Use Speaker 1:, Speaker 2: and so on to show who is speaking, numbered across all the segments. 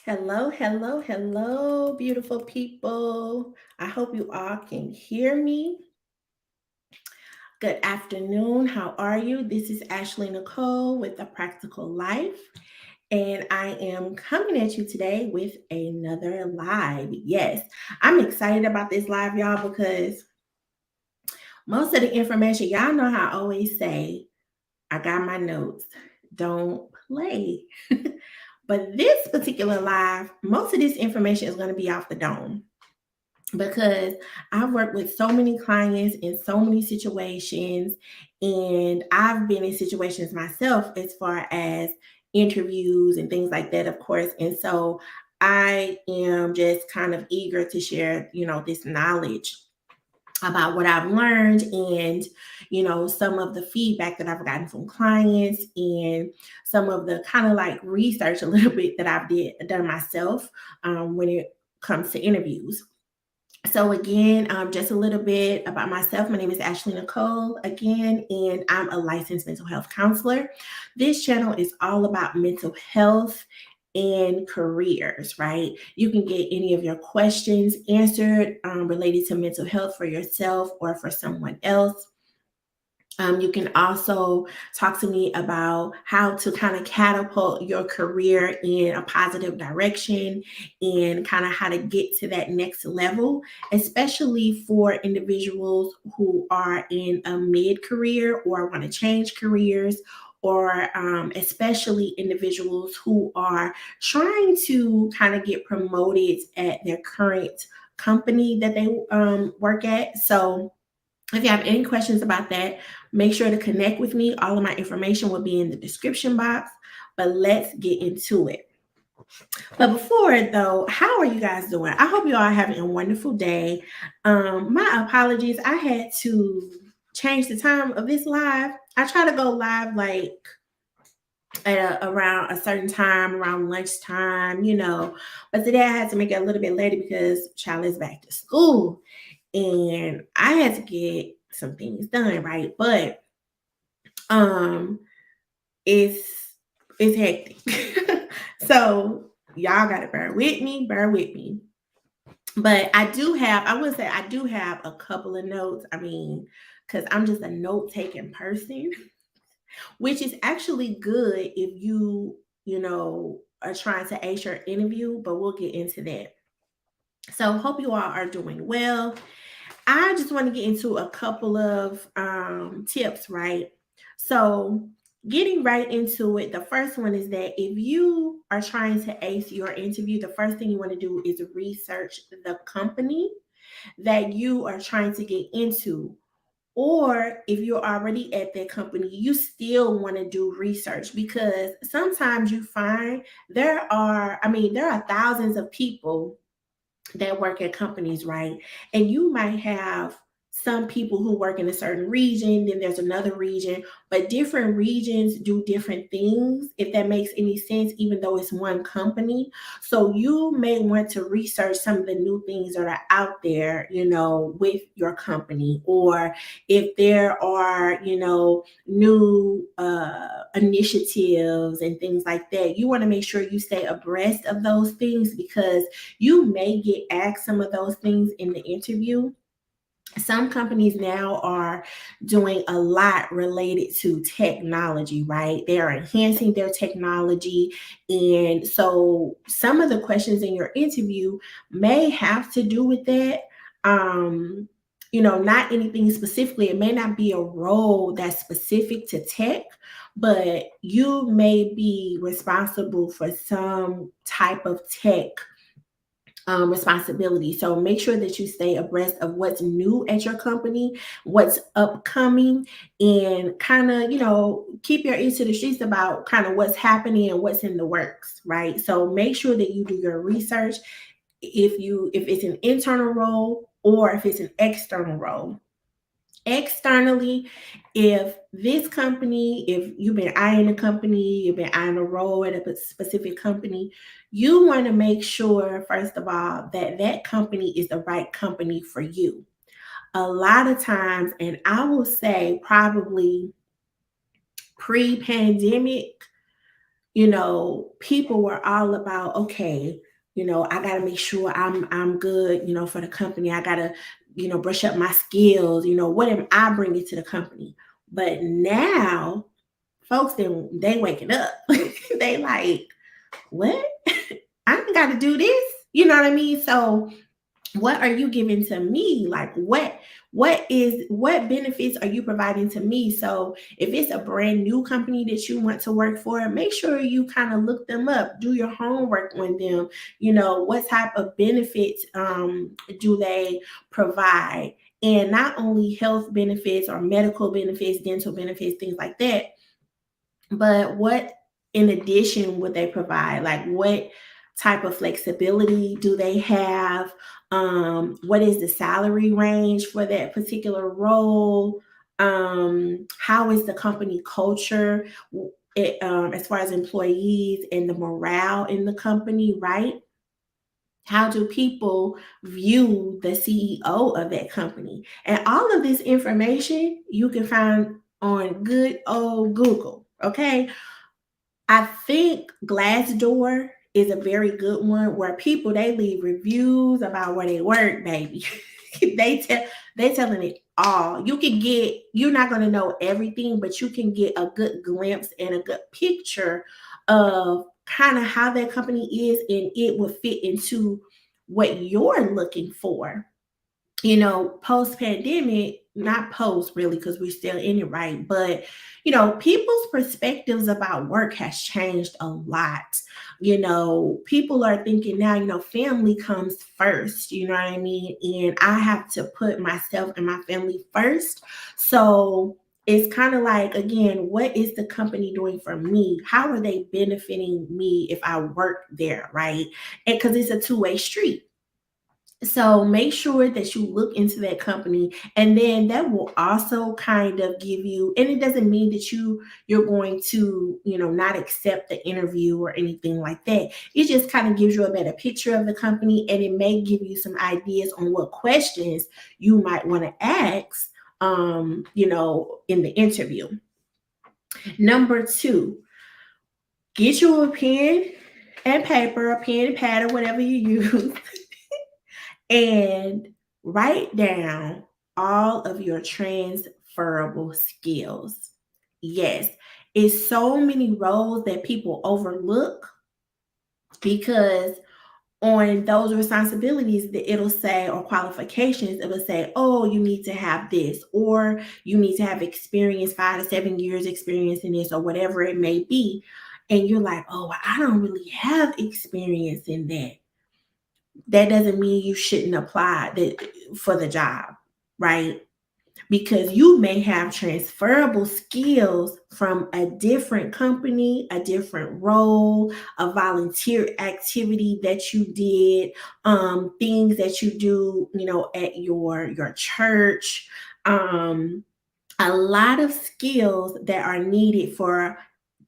Speaker 1: Hello, hello, hello, beautiful people. I hope you all can hear me. Good afternoon. How are you? This is Ashley Nicole with A Practical Life, and I am coming at you today with another live. Yes, I'm excited about this live, y'all, because most of the information, y'all know how I always say, I got my notes. Don't play. But this particular live, most of this information is going to be off the dome because I've worked with so many clients in so many situations, and I've been in situations myself as far as interviews and things like that, of course. And so I am just kind of eager to share, this knowledge about what I've learned and some of the feedback that I've gotten from clients and some of the kind of like research a little bit that done myself when it comes to interviews. So again, just a little bit about myself. My name is Ashley Nicole again, and I'm a licensed mental health counselor. This channel is all about mental health and careers, right? You can get any of your questions answered related to mental health for yourself or for someone else. You can also talk to me about how to kind of catapult your career in a positive direction and kind of how to get to that next level, especially for individuals who are in a mid career or want to change careers, or especially individuals who are trying to kind of get promoted at their current company that they work at. So, if you have any questions about that, make sure to connect with me. All of my information will be in the description box, but let's get into it. But before though, how are you guys doing? I hope you all are having a wonderful day. My apologies. I had to change the time of this live. I try to go live like around a certain time, around lunchtime, But today I had to make it a little bit later because child is back to school and I had to get some things done, right? But um it's hectic. So y'all gotta bear with me. But I do have a couple of notes. I mean, because I'm just a note-taking person, which is actually good if are trying to ace your interview, but we'll get into that. So hope you all are doing well. I just want to get into a couple of tips, right? So, getting right into it, the first one is that if you are trying to ace your interview, the first thing you want to do is research the company that you are trying to get into. Or if you're already at that company, you still want to do research because sometimes you find there are thousands of people that work at companies, right? And you might have some people who work in a certain region, then there's another region, but different regions do different things, if that makes any sense, even though it's one company. So you may want to research some of the new things that are out there, with your company, or if there are, new initiatives and things like that. You want to make sure you stay abreast of those things because you may get asked some of those things in the interview. Some companies now are doing a lot related to technology, right? They're enhancing their technology. And so some of the questions in your interview may have to do with that. Not anything specifically. It may not be a role that's specific to tech, but you may be responsible for some type of tech responsibility. So make sure that you stay abreast of what's new at your company, what's upcoming, and kind of, keep your ears to the streets about kind of what's happening and what's in the works, right? So make sure that you do your research if it's an internal role or if it's an external role. Externally, if you've been eyeing a company, you've been eyeing a role at a specific company, you want to make sure, first of all, that that company is the right company for you. A lot of times, and I will say probably pre-pandemic, people were all about, okay, I got to make sure I'm good, for the company. I got to, brush up my skills. What am I bringing to the company? But now, folks, they waking up. They like, what? I ain't got to do this. You know what I mean? So what are you giving to me? Like what benefits are you providing to me? So if it's a brand new company that you want to work for, make sure you kind of look them up, do your homework on them. What type of benefits do they provide? And not only health benefits or medical benefits, dental benefits, things like that, but what in addition would they provide? Like what type of flexibility do they have? What is the salary range for that particular role? How is the company culture, as far as employees and the morale in the company, right? How do people view the CEO of that company? And all of this information you can find on good old Google. Okay. I think Glassdoor is a very good one where people they leave reviews about where they work, baby. They telling it all. You're not gonna know everything, but you can get a good glimpse and a good picture of kind of how that company is, and it will fit into what you're looking for. Post pandemic, not post really, because we're still in it, right? But, people's perspectives about work has changed a lot. People are thinking now, family comes first, you know what I mean? And I have to put myself and my family first. So, it's kind of like, again, what is the company doing for me? How are they benefiting me if I work there, right? And because it's a two-way street. So make sure that you look into that company, and then that will also kind of give you, and it doesn't mean that you're going to, not accept the interview or anything like that. It just kind of gives you a better picture of the company, and it may give you some ideas on what questions you might want to ask in the interview. Number two, get you a pen and paper, a pen and pad, or whatever you use, and write down all of your transferable skills. Yes, it's so many roles that people overlook because on those responsibilities that it'll say, or qualifications, it'll say, oh, you need to have this, or you need to have experience, 5 to 7 years experience in this, or whatever it may be. And you're like, oh, I don't really have experience in that. That doesn't mean you shouldn't apply for the job, right? Because you may have transferable skills from a different company, a different role, a volunteer activity that you did, things that you do, at your church. A lot of skills that are needed for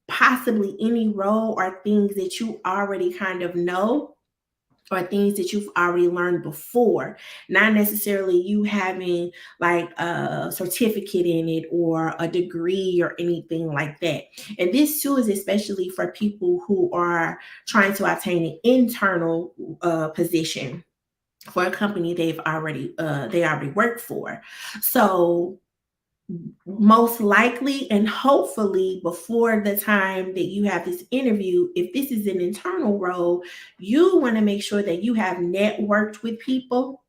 Speaker 1: possibly any role or things that you already kind of know, or things that you've already learned before, not necessarily you having like a certificate in it or a degree or anything like that. And this too is especially for people who are trying to obtain an internal position for a company they already work for. So most likely and hopefully before the time that you have this interview, if this is an internal role, you want to make sure that you have networked with people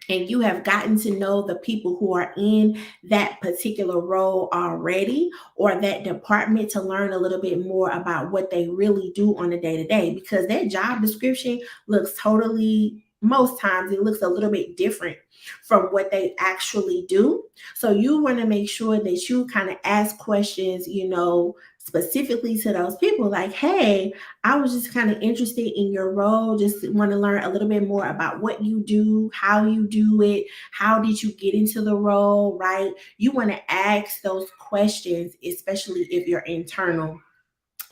Speaker 1: and you have gotten to know the people who are in that particular role already, or that department, to learn a little bit more about what they really do on a day-to-day, because that job description looks totally, most times it looks a little bit different from what they actually do. So you want to make sure that you kind of ask questions, specifically to those people, like, hey, I was just kind of interested in your role, just want to learn a little bit more about what you do, how you do it, how did you get into the role, right? You want to ask those questions, especially if you're internal.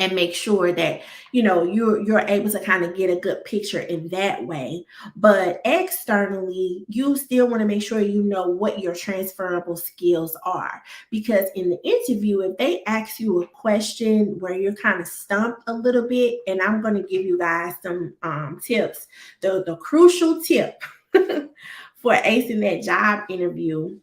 Speaker 1: and make sure that you're able to kind of get a good picture in that way. But externally, you still want to make sure you know what your transferable skills are, because in the interview, if they ask you a question where you're kind of stumped a little bit, and I'm going to give you guys some tips, the crucial tip for acing that job interview,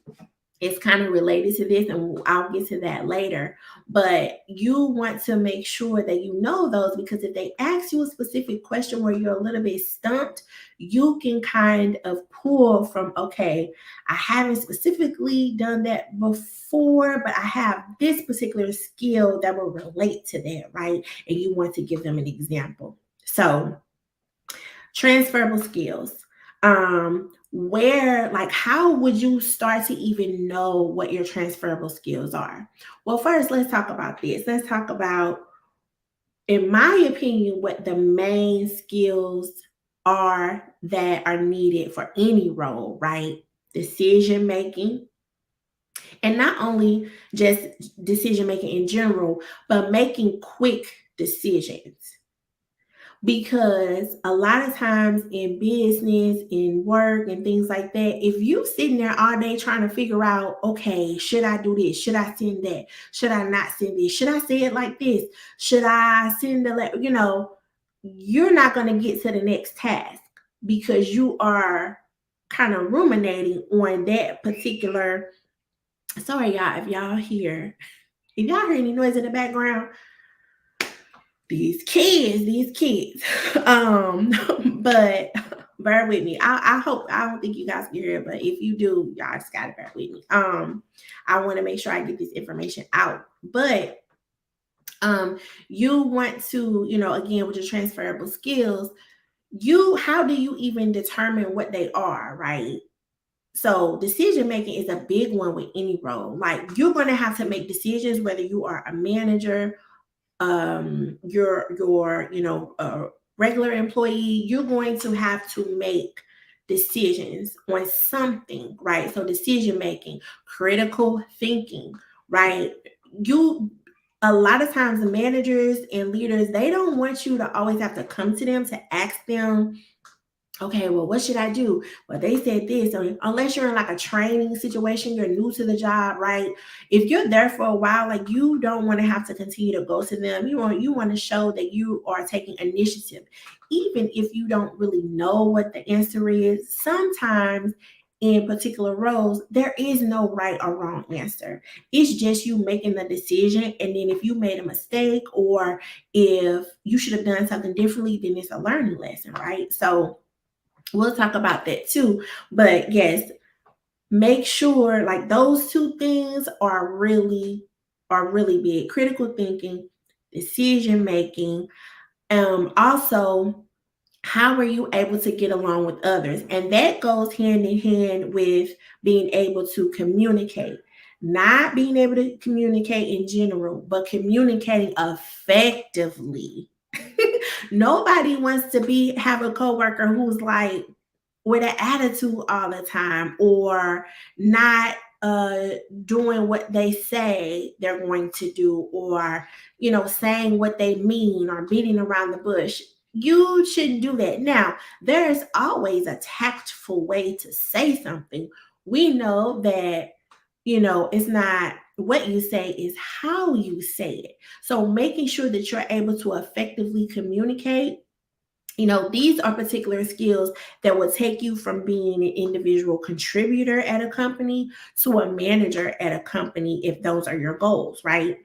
Speaker 1: it's kind of related to this, and I'll get to that later. But you want to make sure that you know those, because if they ask you a specific question where you're a little bit stumped, you can kind of pull from, okay, I haven't specifically done that before, but I have this particular skill that will relate to that, right? And you want to give them an example. So, transferable skills. Where, like, how would you start to even know what your transferable skills are? Well, first, let's talk about this. Let's talk about, in my opinion, what the main skills are that are needed for any role, right? Decision making, and not only just decision making in general, but making quick decisions. Because a lot of times in business, in work, and things like that, if you sitting there all day trying to figure out, okay, should I do this? Should I send that? Should I not send this? Should I say it like this? Should I send you're not going to get to the next task, because you are kind of ruminating on that particular. Sorry, y'all, if y'all hear any noise in the background, these kids. um but bear with me. I hope, I don't think you guys can hear it, but if you do, y'all just gotta bear with me. I want to make sure I get this information out. But you want to, again, with your transferable skills, how do you even determine what they are, right? So decision making is a big one with any role. Like, you're going to have to make decisions, whether you are a manager, your regular employee. You're going to have to make decisions on something, right? So decision making, critical thinking, right? You A lot of times the managers and leaders, they don't want you to always have to come to them to ask them, okay, well, what should I do? Well, they said this. So unless you're in like a training situation, you're new to the job, right? If you're there for a while, like, you don't want to have to continue to go to them. You want to show that you are taking initiative, even if you don't really know what the answer is. Sometimes in particular roles, there is no right or wrong answer. It's just you making the decision. And then if you made a mistake, or if you should have done something differently, then it's a learning lesson, right? So we'll talk about that too. But yes, make sure, like, those two things are really big. Critical thinking, decision making. Also, how are you able to get along with others? And that goes hand in hand with being able to communicate. Not being able to communicate in general, but communicating effectively. Nobody wants to have a coworker who's like with an attitude all the time, or not doing what they say they're going to do, or saying what they mean, or beating around the bush. You shouldn't do that. Now, there's always a tactful way to say something. We know that it's not what you say, is how you say it. So making sure that you're able to effectively communicate, these are particular skills that will take you from being an individual contributor at a company to a manager at a company, if those are your goals, right?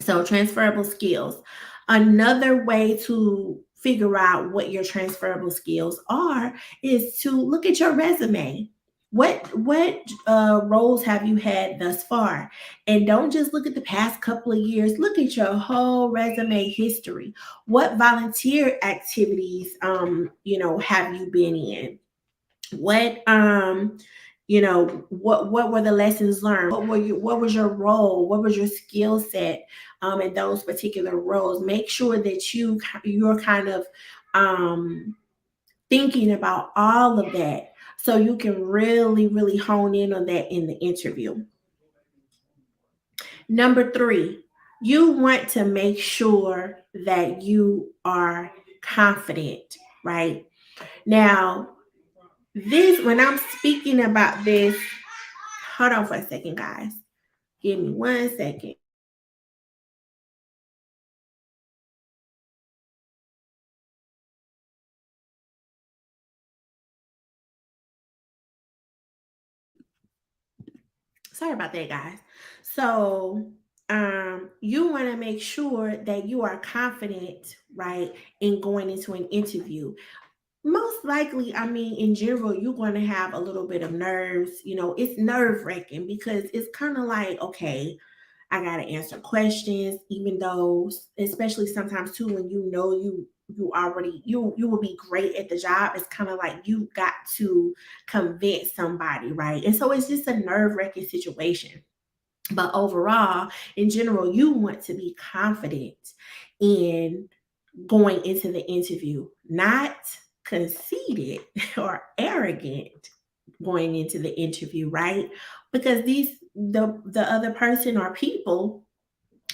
Speaker 1: So, transferable skills. Another way to figure out what your transferable skills are is to look at your resume. What roles have you had thus far? And don't just look at the past couple of years. Look at your whole resume history. What volunteer activities have you been in? What were the lessons learned? What was your role? What was your skill set in those particular roles? Make sure that you're kind of thinking about all of that, so you can really, really hone in on that in the interview. Number 3, you want to make sure that you are confident, right? Now, this, when I'm speaking about this, hold on for a second, guys. Give me 1 second. Sorry about that, guys. So, you want to make sure that you are confident, right, in going into an interview. Most likely, I mean, in general, you're going to have a little bit of nerves. It's nerve wracking because it's kind of like, okay, I got to answer questions, even though, especially sometimes too, when you will be great at the job. It's kind of like you got to convince somebody, right? And so it's just a nerve wracking situation. But overall, in general, you want to be confident in going into the interview, not conceited or arrogant going into the interview, right? Because the other person or people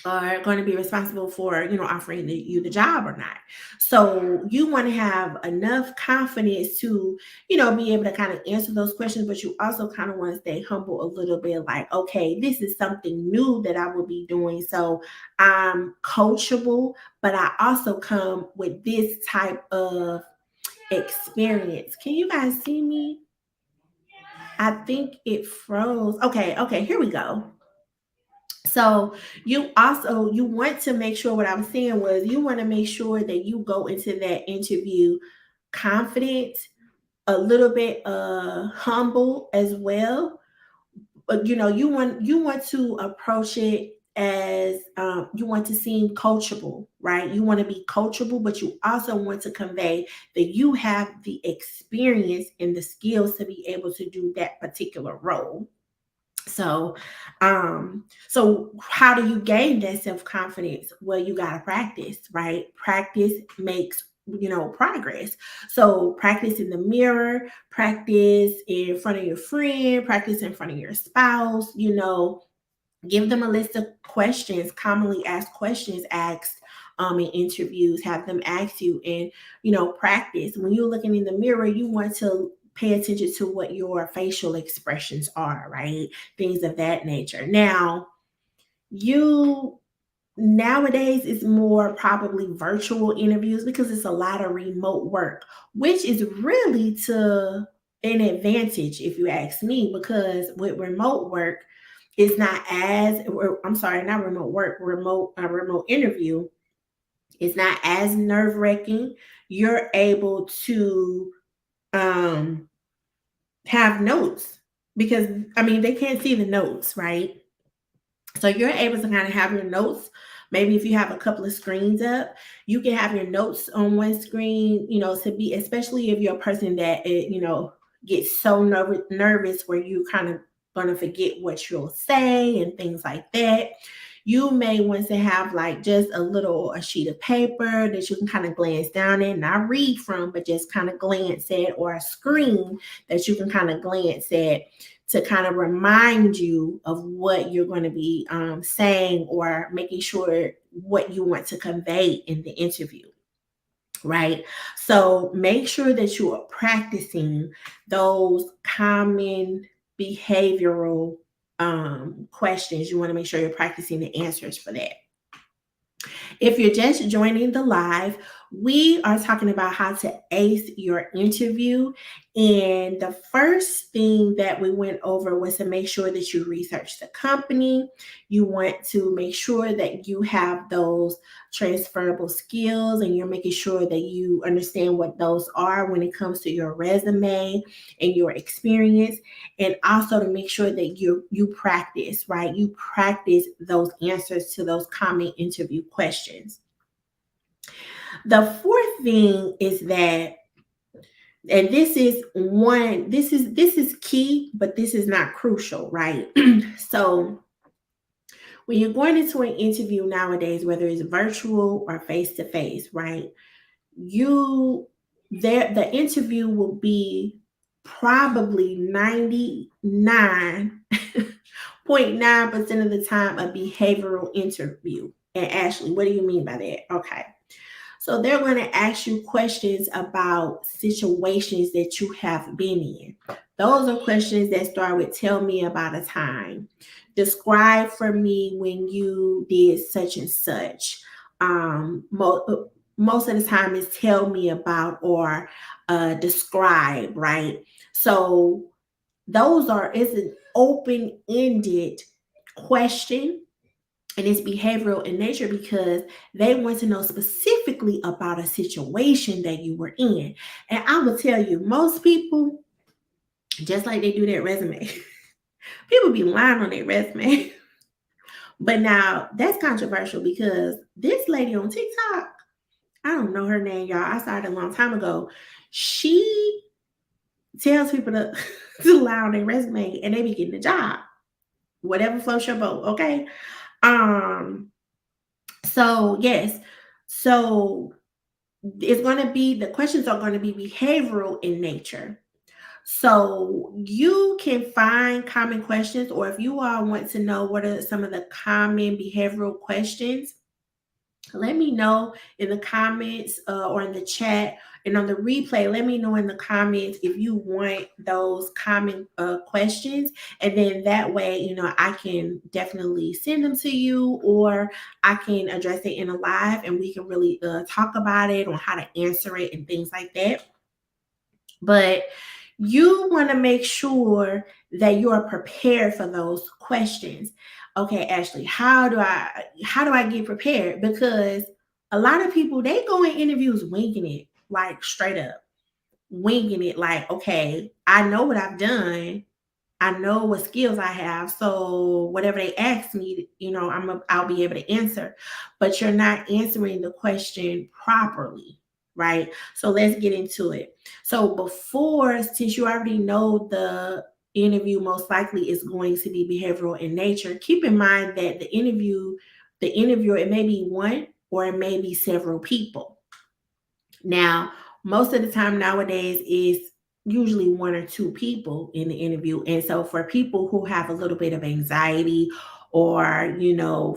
Speaker 1: are going to be responsible for offering you the job or not. So you want to have enough confidence to be able to kind of answer those questions, but you also kind of want to stay humble a little bit, like, okay, this is something new that I will be doing, so I'm coachable, but I also come with this type of experience. Can you guys see me? I think it froze. Okay, here we go. So you want to make sure, what I was saying was, you want to make sure that you go into that interview confident, a little bit humble as well. But you want to approach it as, you want to seem coachable, right? You want to be coachable, but you also want to convey that you have the experience and the skills to be able to do that particular role. So how do you gain that self-confidence? Well, you got to practice, right? Practice makes progress. So practice in the mirror, practice in front of your friend, practice in front of your spouse. Give them a list of questions, commonly asked questions asked in interviews. Have them ask you, and practice. When you're looking in the mirror, you want to pay attention to what your facial expressions are, right? Things of that nature. Now, you nowadays it's more probably virtual interviews because it's a lot of remote work, which is really to an advantage if you ask me, because with remote work, it's not as or, I'm sorry, not remote work, remote interview, it's not as nerve-wracking. You're able to um have notes, because I mean they can't see the notes, right? So you're able to kind of have your notes. Maybe if you have a couple of screens up, you can have your notes on one screen, to be, especially if you're a person that, gets so nervous where you kind of going to forget what you'll say and things like that. You may want to have like just a sheet of paper that you can kind of glance down at, not read from, but just kind of glance at, or a screen that you can kind of glance at to kind of remind you of what you're going to be saying, or making sure what you want to convey in the interview, right? So make sure that you are practicing those common behavioral questions. You want to make sure you're practicing the answers for that. If you're just joining the live, we are talking about how to ace your interview. And the first thing that we went over was to make sure that you research the company. You want to make sure that you have those transferable skills, and you're making sure that you understand what those are when it comes to your resume and your experience. And also to make sure that you practice, right? You practice those answers to those common interview questions. The fourth thing is that, and this is key, but this is not crucial, right? So when you're going into an interview nowadays, whether it's virtual or face to face, right? You there The interview will be probably 99 0.9% of the time a behavioral interview. And Ashley, what do you mean by that? Okay. So they're going to ask you questions about situations that you have been in. Those are questions that start with tell me about a time. Describe for me when you did such and such. Most of the time is tell me about or describe, right? So those are it's an open-ended question, and it's behavioral in nature because they want to know specifically about a situation that you were in. And I will tell you, most people, just like they do their resume, people be lying on their resume. But now that's controversial because this lady on TikTok, I don't know her name, y'all. I started a long time ago. She tells people to, to lie on their resume and they be getting a job. Whatever floats your boat, okay? Um, so yes, so it's going to be the questions are going to be behavioral in nature. So you can find common questions, or if you all want to know what are some of the common behavioral questions, let me know in the comments or in the chat, and on the replay let me know in the comments if you want those common questions, and then that way I can definitely send them to you, or I can address it in a live and we can really talk about it on how to answer it and things like that. But you want to make sure that you are prepared for those questions. Okay, Ashley, how do I get prepared? Because a lot of people, they go in interviews winging it, like straight up winging it, like, okay, I know what I've done, I know what skills I have. So whatever they ask me, I'll be able to answer. But you're not answering the question properly, right? So let's get into it. So before, since you already know the interview most likely is going to be behavioral in nature, keep in mind that the interviewer, it may be one or it may be several people. Now, most of the time nowadays is usually one or two people in the interview. And so for people who have a little bit of anxiety or,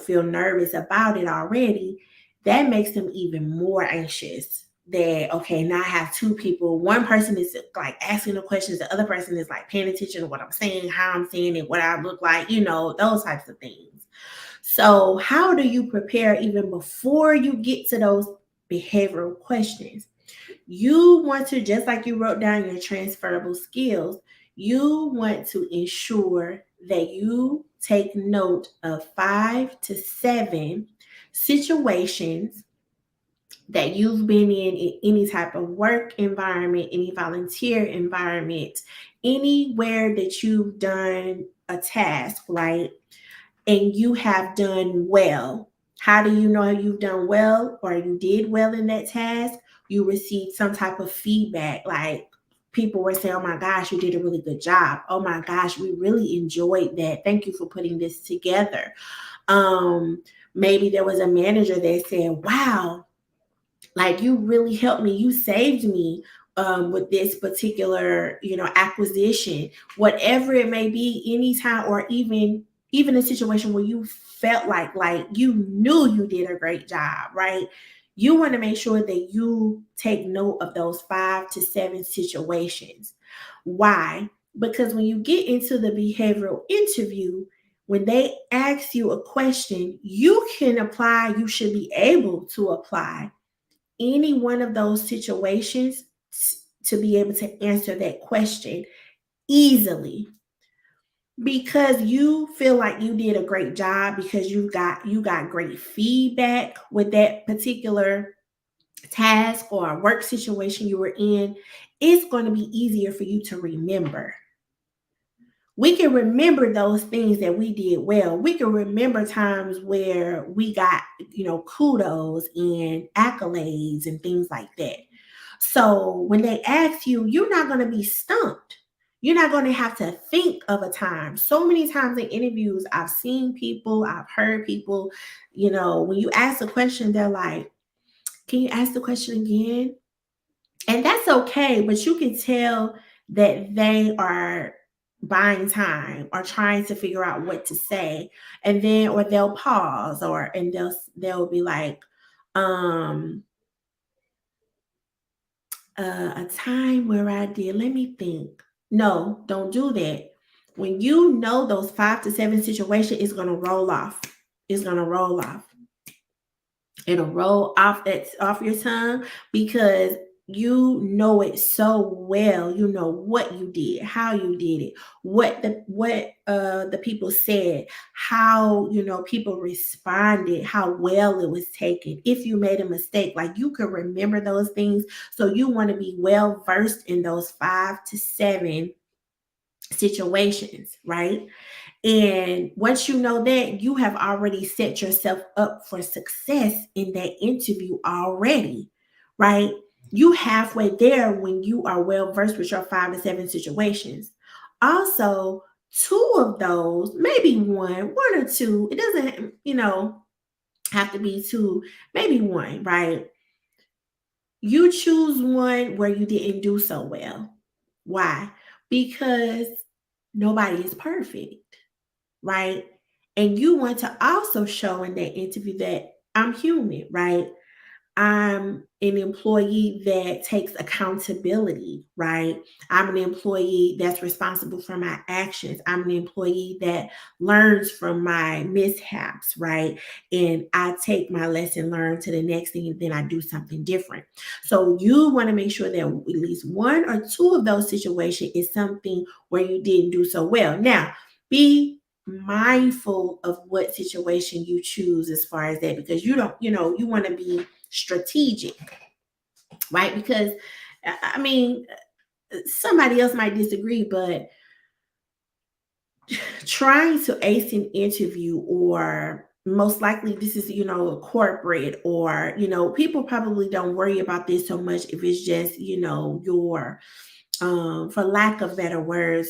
Speaker 1: feel nervous about it already, that makes them even more anxious. That okay, now I have two people. One person is like asking the questions, the other person is like paying attention to what I'm saying, how I'm saying it, what I look like, those types of things. So, how do you prepare even before you get to those behavioral questions? You want to, just like you wrote down your transferable skills, you want to ensure that you take note of 5 to 7 situations that you've been in any type of work environment, any volunteer environment, anywhere that you've done a task, right? And you have done well. How do you know you've done well or you did well in that task? You received some type of feedback, like people were saying, oh my gosh, you did a really good job. Oh my gosh, we really enjoyed that. Thank you for putting this together. Maybe there was a manager that said, wow, like you really helped me, you saved me with this particular acquisition, whatever it may be, anytime, or even a situation where you felt like you knew you did a great job, right? You want to make sure that you take note of those 5 to 7 situations. Why? Because when you get into the behavioral interview, when they ask you a question, you can apply, you should be able to apply any one of those situations to be able to answer that question easily, because you feel like you did a great job, because you got great feedback with that particular task or work situation you were in. It's going to be easier for you to remember. We can remember those things that we did well. We can remember times where we got, kudos and accolades and things like that. So when they ask you, you're not going to be stumped. You're not going to have to think of a time. So many times in interviews, I've seen people, I've heard people, when you ask a question, they're like, can you ask the question again? And that's okay, but you can tell that they are buying time or trying to figure out what to say, and then or they'll pause and they'll be like, um a time where I did, let me think. No, don't do that. When you know those 5 to 7 situations is gonna roll off. It's gonna roll off. It'll roll off your tongue because you know it so well. You know what you did, how you did it, what the people said, how people responded, how well it was taken. If you made a mistake, like you could remember those things. So you want to be well versed in those 5 to 7 situations, right? And once you know that, you have already set yourself up for success in that interview already, right? You halfway there when you are well versed with your 5 to 7 situations. Also, two of those, maybe one or two, it doesn't, have to be two, maybe one, right? You choose one where you didn't do so well. Why? Because nobody is perfect, right? And you want to also show in that interview that I'm human, right? I'm an employee that takes accountability, right? I'm an employee that's responsible for my actions. I'm an employee that learns from my mishaps, right? And I take my lesson learned to the next thing and then I do something different. So you want to make sure that at least one or two of those situations is something where you didn't do so well. Now, be mindful of what situation you choose as far as that, because you don't, you want to be strategic, right? Because I mean, somebody else might disagree, but trying to ace an interview, or most likely this is, a corporate, or, people probably don't worry about this so much if it's just, your for lack of better words,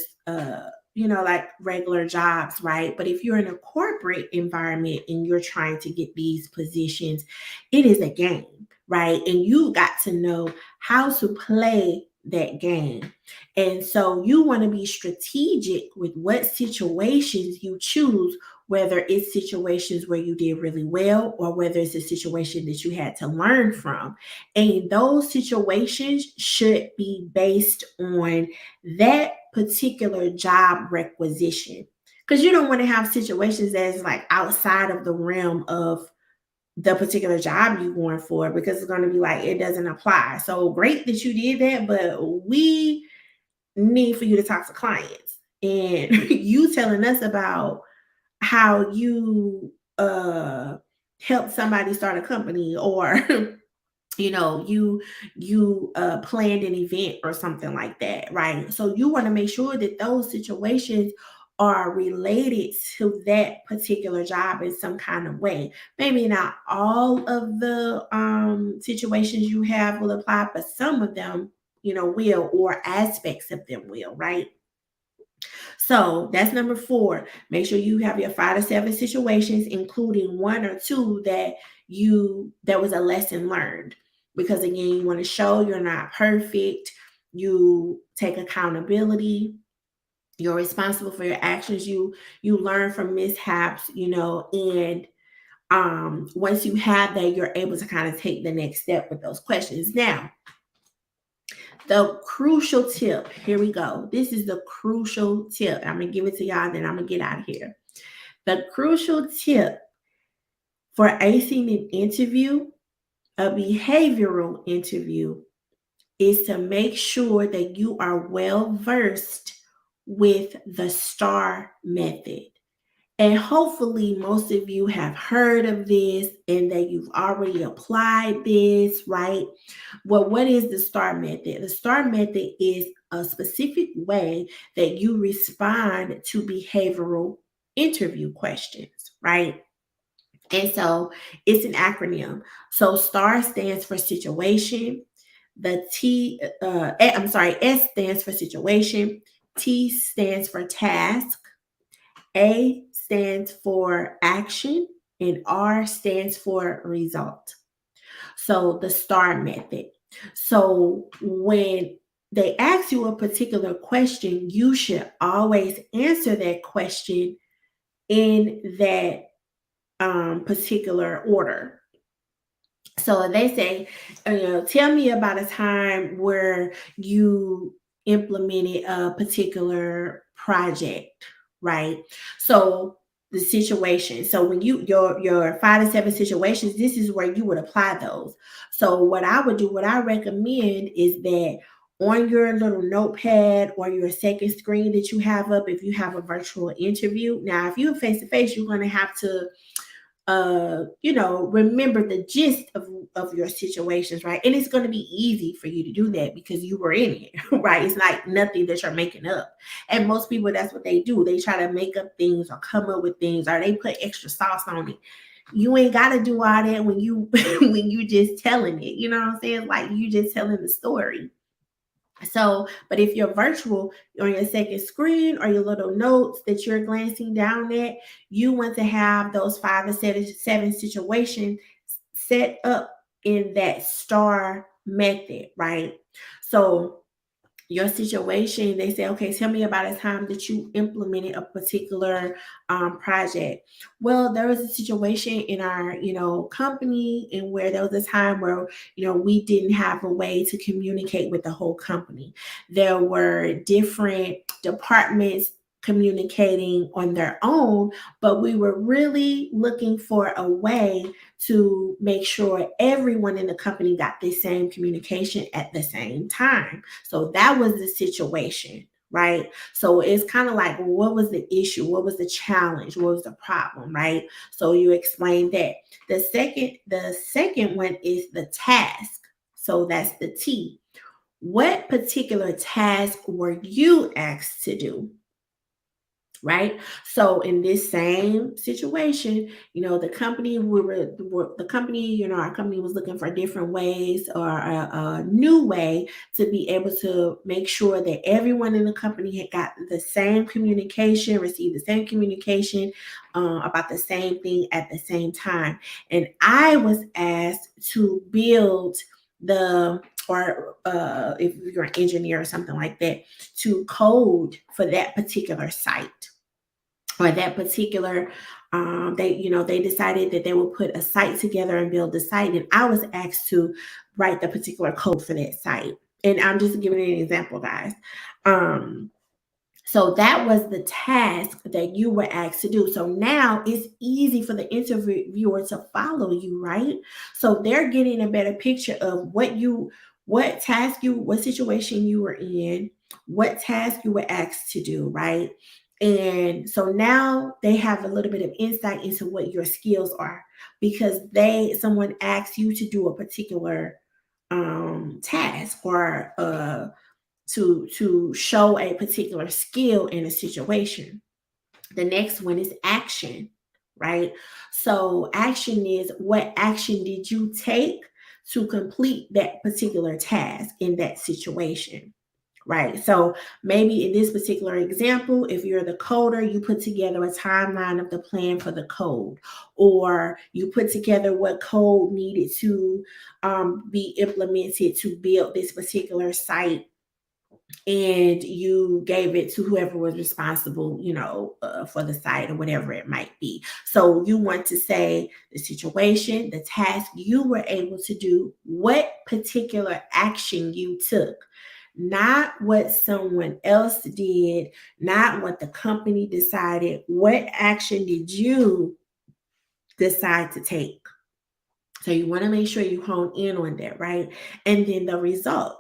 Speaker 1: like regular jobs, right? But if you're in a corporate environment and you're trying to get these positions, it is a game, right? And you got to know how to play that game. And so you want to be strategic with what situations you choose, whether it's situations where you did really well or whether it's a situation that you had to learn from. And those situations should be based on that particular job requisition. Because you don't want to have situations that's like outside of the realm of the particular job you're going for, because it's going to be like it doesn't apply. So great that you did that, but we need for you to talk to clients. And you telling us about how you help somebody start a company, or you planned an event or something like that, right? So you want to make sure that those situations are related to that particular job in some kind of way. Maybe not all of the situations you have will apply, but some of them will, or aspects of them will, right? So that's number 4. Make sure you have your 5 to 7 situations, including one or two that was a lesson learned. Because again, you want to show you're not perfect. You take accountability. You're responsible for your actions. You learn from mishaps, and once you have that, you're able to kind of take the next step with those questions. Now, the crucial tip, here we go. This is the crucial tip. I'm going to give it to y'all, then I'm going to get out of here. The crucial tip for acing an interview, a behavioral interview, is to make sure that you are well versed with the STAR method. And hopefully, most of you have heard of this and that you've already applied this, right? Well, what is the STAR method? The STAR method is a specific way that you respond to behavioral interview questions, right? And so it's an acronym. So STAR stands for situation. S stands for situation. T stands for task. A stands for action, and R stands for result. So the STAR method. So when they ask you a particular question, you should always answer that question in that particular order. So they say, tell me about a time where you implemented a particular project, right? So the situation. So when your 5 to 7 situations, this is where you would apply those. So what I would do, what I recommend is that on your little notepad or your second screen that you have up, if you have a virtual interview. Now, if you're face to face, you're going to have to remember the gist of your situations, right? And it's going to be easy for you to do that because you were in it, right? It's like nothing that you're making up. And most people, that's what they do. They try to make up things or come up with things, or they put extra sauce on it. You ain't got to do all that when you when you just telling it. You know what I'm saying? Like you just telling the story. So, but if you're virtual on your second screen or your little notes that you're glancing down at, you want to have those 5 or 7 situations set up in that star method, right? So your situation, they say, okay, tell me about a time that you implemented a particular project. Well, there was a situation in our company in where there was a time where we didn't have a way to communicate with the whole company. There were different departments communicating on their own, but we were really looking for a way to make sure everyone in the company got the same communication at the same time. So that was the situation, right? So it's kind of like, well, what was the issue? What was the challenge? What was the problem, right? So you explain that. The second one is the task. So that's the T. What particular task were you asked to do? Right. So in this same situation, the company the company, our company was looking for different ways or a new way to be able to make sure that everyone in the company had got the same communication, received the same communication about the same thing at the same time. And I was asked to build the or if you're an engineer or something like that, to code for that particular site or that particular they decided that they would put a site together and build the site, and I was asked to write the particular code for that site. And I'm just giving an example, guys. So that was the task that you were asked to do. So now it's easy for the interviewer to follow you, right? So they're getting a better picture of what situation you were in, what task you were asked to do, right? And so now they have a little bit of insight into what your skills are because someone asks you to do a particular task or to show a particular skill in a situation. The next one is action, right? So action is, what action did you take to complete that particular task in that situation? Right. So maybe in this particular example, if you're the coder, you put together a timeline of the plan for the code, or you put together what code needed to be implemented to build this particular site, and you gave it to whoever was responsible, for the site or whatever it might be. So you want to say the situation, the task you were able to do, what particular action you took, not what someone else did, not what the company decided. What action did you decide to take? So you want to make sure you hone in on that, right? And then the result.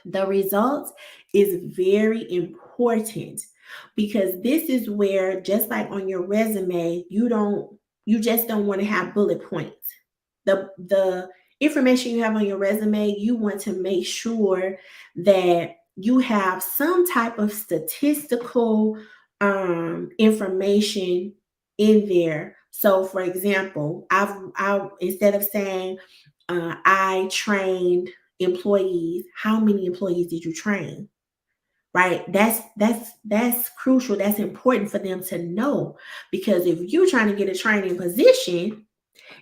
Speaker 1: The results is very important because this is where, just like on your resume, you just don't want to have bullet points. The information you have on your resume, you want to make sure that you have some type of statistical information in there. So for example, I instead of saying I trained employees, how many employees did you train? Right? That's crucial. That's important for them to know, because if you're trying to get a training position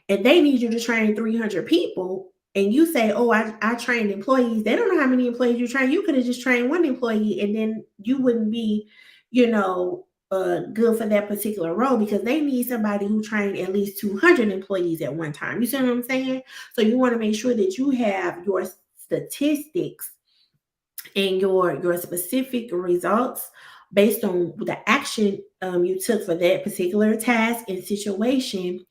Speaker 1: and they need you to train 300 people and you say, oh, I trained employees, they don't know how many employees you train. You could have just trained one employee and then you wouldn't be, good for that particular role, because they need somebody who trained at least 200 employees at one time. You see what I'm saying? So you want to make sure that you have your statistics and your specific results based on the action you took for that particular task and situation,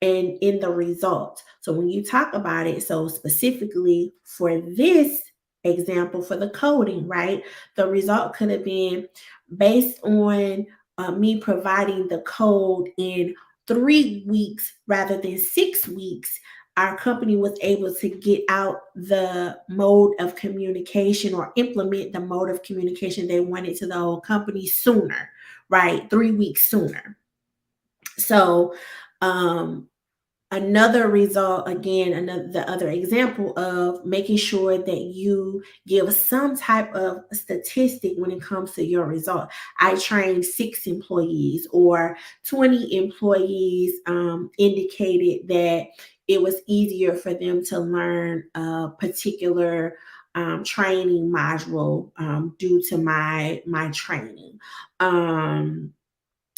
Speaker 1: and in the result. So when you talk about it, so specifically for this example, for the coding, right? The result could have been based on me providing the code in 3 weeks rather than 6 weeks. Our company was able to get out the mode of communication or implement the mode of communication they wanted to the whole company sooner, right? 3 weeks sooner. So, um, another result, again, another the other example of making sure that you give some type of statistic when it comes to your result. I trained 6 employees, or 20 employees indicated that it was easier for them to learn a particular training module due to my training. um,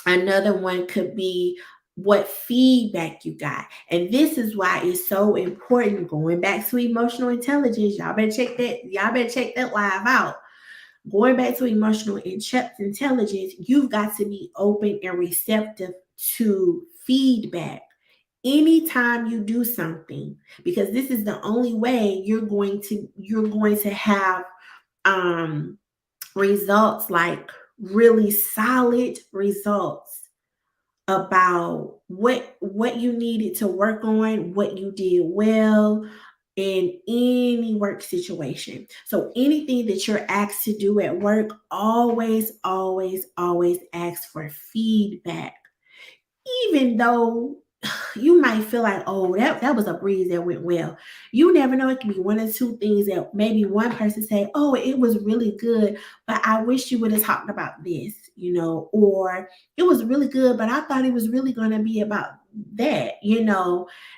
Speaker 1: Another one could be what feedback you got. And this is why it's so important. Going back to emotional intelligence, y'all better check that live out. Going back to emotional intelligence, you've got to be open and receptive to feedback anytime you do something, because this is the only way you're going to have um results, like really solid results about what you needed to work on, what you did well in any work situation. So anything that you're asked to do at work, always, always, always ask for feedback. Even though you might feel like, oh, that was a breeze, that went well. You never know. It can be one or two things that maybe one person say, oh, it was really good, but I wish you would have talked about this, or it was really good, but I thought it was really going to be about that.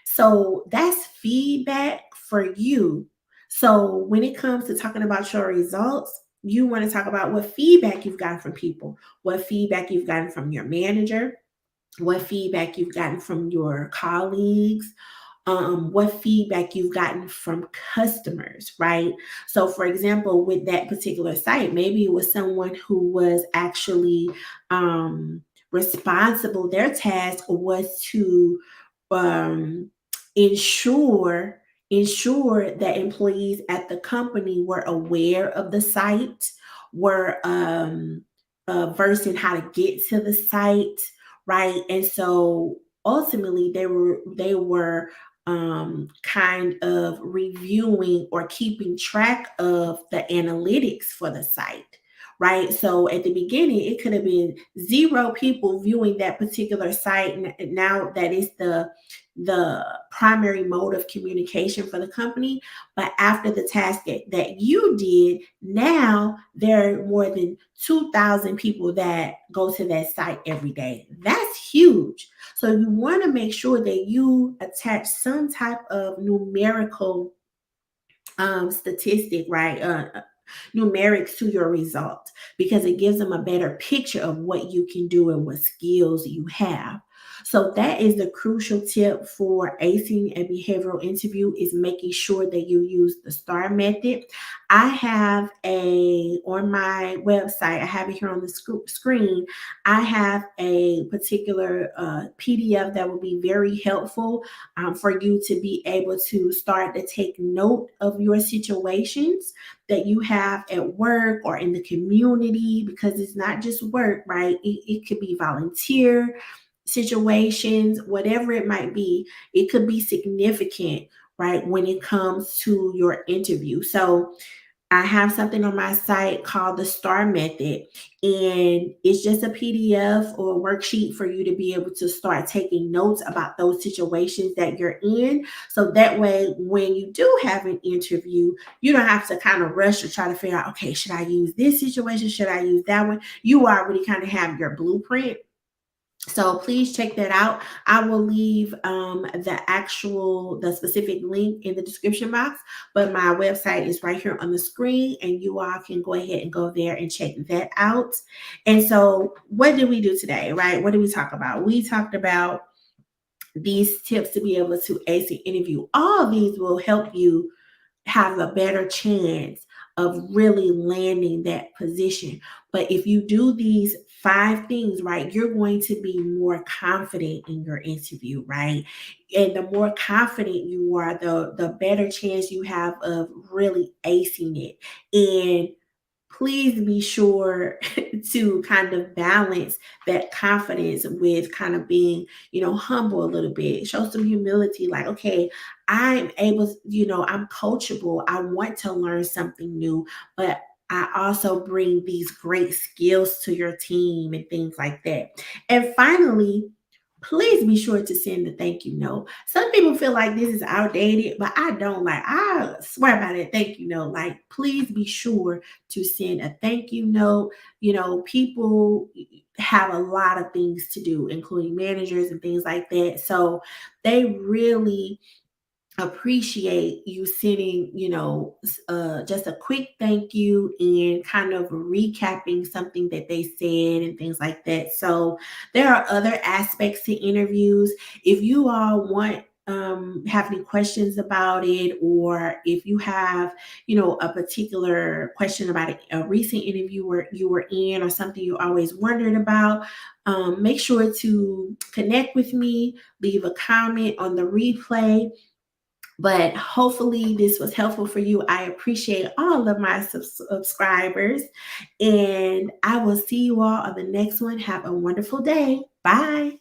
Speaker 1: So that's feedback for you. So when it comes to talking about your results, you want to talk about what feedback you've gotten from people, what feedback you've gotten from your manager, what feedback you've gotten from your colleagues, what feedback you've gotten from customers, right? So, for example, with that particular site, maybe it was someone who was actually responsible. Their task was to um, ensure ensure that employees at the company were aware of the site, were versed in how to get to the site, right? And so ultimately they were kind of reviewing or keeping track of the analytics for the site, right? So at the beginning, it could have been 0 people viewing that particular site. And now that is the primary mode of communication for the company. But after the task that you did, now there are more than 2,000 people that go to that site every day. That's huge. So you want to make sure that you attach some type of numerical statistic, right? Numerics to your result, because it gives them a better picture of what you can do and what skills you have. So that is the crucial tip for acing a behavioral interview, is making sure that you use the STAR method. I have on my website, I have it here on the screen. I have a particular PDF that will be very helpful for you to be able to start to take note of your situations that you have at work or in the community, because it's not just work, right? It could be volunteer situations, whatever it might be. It could be significant, right, when it comes to your interview. So I have something on my site called the STAR method, and it's just a PDF or a worksheet for you to be able to start taking notes about those situations that you're in. So that way, when you do have an interview, you don't have to kind of rush or try to figure out, okay, should I use this situation? Should I use that one? You already kind of have your blueprint. So please check that out. I will leave the specific link in the description box, but my website is right here on the screen, and you all can go ahead and go there and check that out. And so, what did we do today, right? What did we talk about? We talked about these tips to be able to ace the interview. All of these will help you have a better chance of really landing that position. But if you do these 5 things, right, you're going to be more confident in your interview, right? And the more confident you are, the better chance you have of really acing it. And please be sure to kind of balance that confidence with kind of being, humble a little bit. Show some humility, like, okay, I'm able, I'm coachable. I want to learn something new, but I also bring these great skills to your team and things like that. And finally, please be sure to send the thank you note. Some people feel like this is outdated, but I don't. Like, I swear by that thank you note. Like, please be sure to send a thank you note. People have a lot of things to do, including managers and things like that. So they really appreciate you sending, just a quick thank you and kind of recapping something that they said and things like that. So there are other aspects to interviews. If you all have any questions about it, or if you have, a particular question about a recent interview where you were in, or something you always wondered about, make sure to connect with me, leave a comment on the replay. But hopefully, this was helpful for you. I appreciate all of my subscribers, and I will see you all on the next one. Have a wonderful day. Bye.